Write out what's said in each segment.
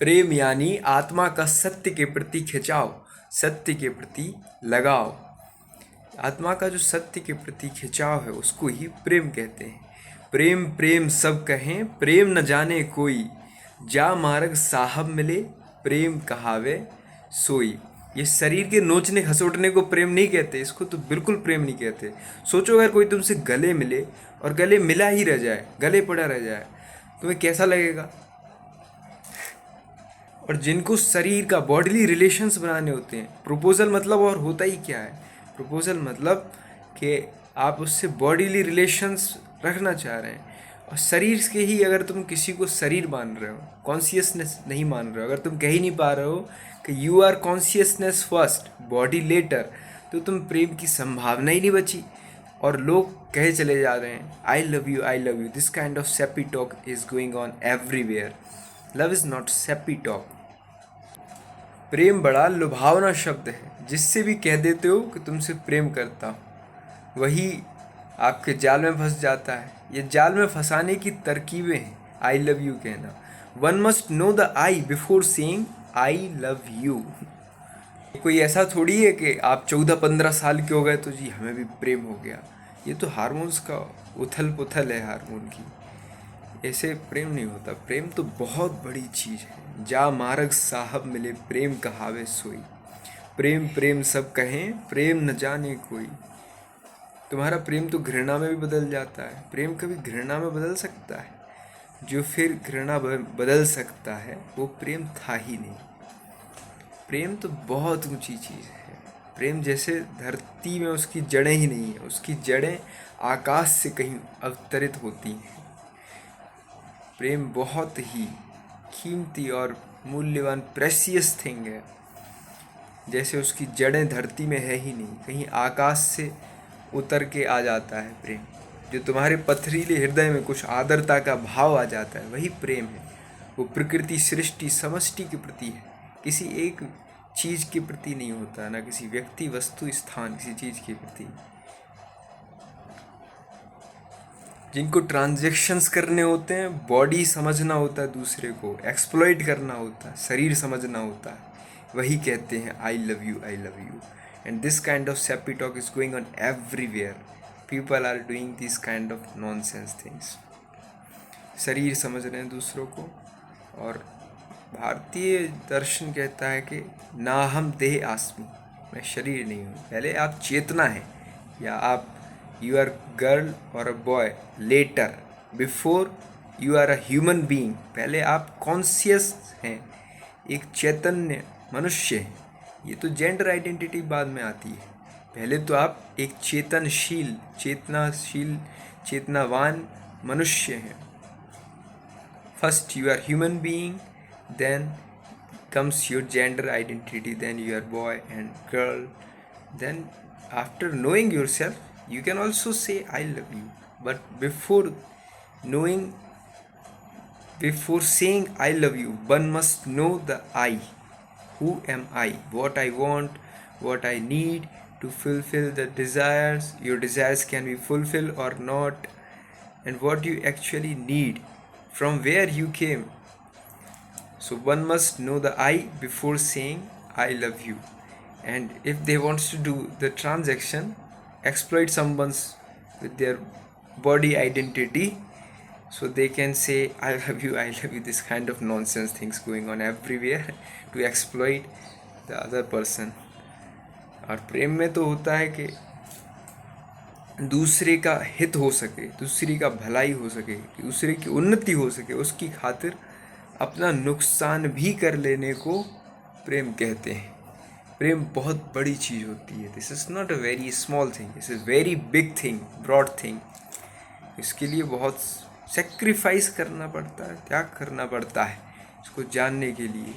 प्रेम यानी आत्मा का सत्य के प्रति खिंचाव, सत्य के प्रति लगाव। आत्मा का जो सत्य के प्रति खिंचाव है उसको ही प्रेम कहते हैं। प्रेम प्रेम सब कहें, प्रेम न जाने कोई, जा मार्ग साहब मिले, प्रेम कहावे सोई। ये शरीर के नोचने खसोटने को प्रेम नहीं कहते, इसको तो बिल्कुल प्रेम नहीं कहते। सोचो अगर कोई तुमसे गले मिले और गले मिला ही रह जाए, गले पड़ा रह जाए, तुम्हें कैसा लगेगा। और जिनको शरीर का बॉडीली रिलेशंस बनाने होते हैं, प्रपोजल मतलब और होता ही क्या है, प्रपोजल मतलब कि आप उससे बॉडीली रिलेशंस रखना चाह रहे हैं। और शरीर के ही अगर तुम किसी को शरीर मान रहे हो, कॉन्शियसनेस नहीं मान रहे हो, अगर तुम कह ही नहीं पा रहे हो कि you are consciousness first body later, तो तुम प्रेम की संभावना ही नहीं बची। और लोग कहे चले जा रहे हैं I love you I love you. This kind of sappy talk is going on everywhere. Love is not sappy talk. प्रेम बड़ा लुभावना शब्द है, जिससे भी कह देते हो कि तुमसे प्रेम करता हूँ, वही आपके जाल में फंस जाता है। ये जाल में फंसाने की तरकीबें हैं आई लव यू कहना। One must know the I before saying I love you. कोई ऐसा थोड़ी है कि आप 14-15 साल के हो गए तो जी हमें भी प्रेम हो गया। ये तो हार्मोन्स का उथल पुथल है, हार्मोन की। ऐसे प्रेम नहीं होता। प्रेम तो बहुत बड़ी चीज़ है। जा मार्ग साहब मिले, प्रेम कहावे सोई। प्रेम प्रेम सब कहें, प्रेम न जाने कोई। तुम्हारा प्रेम तो घृणा में भी बदल जाता है। प्रेम कभी घृणा में बदल सकता है? जो फिर घृणा बदल सकता है वो प्रेम था ही नहीं। प्रेम तो बहुत ऊंची चीज़ है। प्रेम जैसे धरती में उसकी जड़ें ही नहीं है, उसकी जड़ें आकाश से कहीं अवतरित होती हैं। प्रेम बहुत ही कीमती और मूल्यवान प्रेशियस थिंग है। जैसे उसकी जड़ें धरती में है ही नहीं, कहीं आकाश से उतर के आ जाता है प्रेम। जो तुम्हारे पथरीले हृदय में कुछ आदरता का भाव आ जाता है, वही प्रेम है। वो प्रकृति सृष्टि समष्टि के प्रति है, किसी एक चीज़ के प्रति नहीं होता, ना किसी व्यक्ति वस्तु स्थान किसी चीज़ के प्रति। जिनको ट्रांजैक्शंस करने होते हैं, बॉडी समझना होता है, दूसरे को एक्सप्लॉइट करना होता है, शरीर समझना होता है, वही कहते हैं I love you I love you. And this kind of sappy talk is going on everywhere. People are doing this kind of nonsense things. शरीर समझ रहे हैं दूसरों को। और भारतीय दर्शन कहता है कि ना हम देह आस्मी, मैं शरीर नहीं हूँ। पहले आप चेतना है, या आप यू आर गर्ल और a boy later, before you are a human being. पहले आप कॉन्शियस हैं, एक चैतन्य मनुष्य हैं। ये तो जेंडर आइडेंटिटी बाद में आती है। पहले तो आप एक चेतनशील चेतनावान मनुष्य हैं। First you are human being, then comes your gender identity, then you are boy and girl. Then after knowing yourself you can also say I love you. But knowing before saying I love you, one must know the I. Who am I? What I want, what I need to fulfill the desires. Your desires can be fulfilled or not. And what you actually need, from where you came. So one must know the I before saying I love you. And if they wants to do the transaction, exploit someone's with their body identity, so they can say I love you I love you, this kind of nonsense things going on everywhere to exploit the other person. और प्रेम में तो होता है कि दूसरे का हित हो सके, दूसरे का भलाई हो सके, दूसरे की उन्नति हो सके, उसकी खातिर अपना नुकसान भी कर लेने को प्रेम कहते हैं। प्रेम बहुत बड़ी चीज़ होती है। This is not a very small thing, this is very big thing, broad thing. इसके लिए बहुत सेक्रीफाइस करना पड़ता है, त्याग करना पड़ता है इसको जानने के लिए।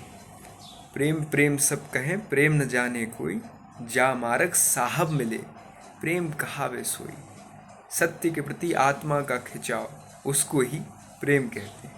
प्रेम प्रेम सब कहें, प्रेम न जाने कोई, जा मार्ग साहब मिले, प्रेम कहावे सोई। सत्य के प्रति आत्मा का खिंचाव, उसको ही प्रेम कहते हैं।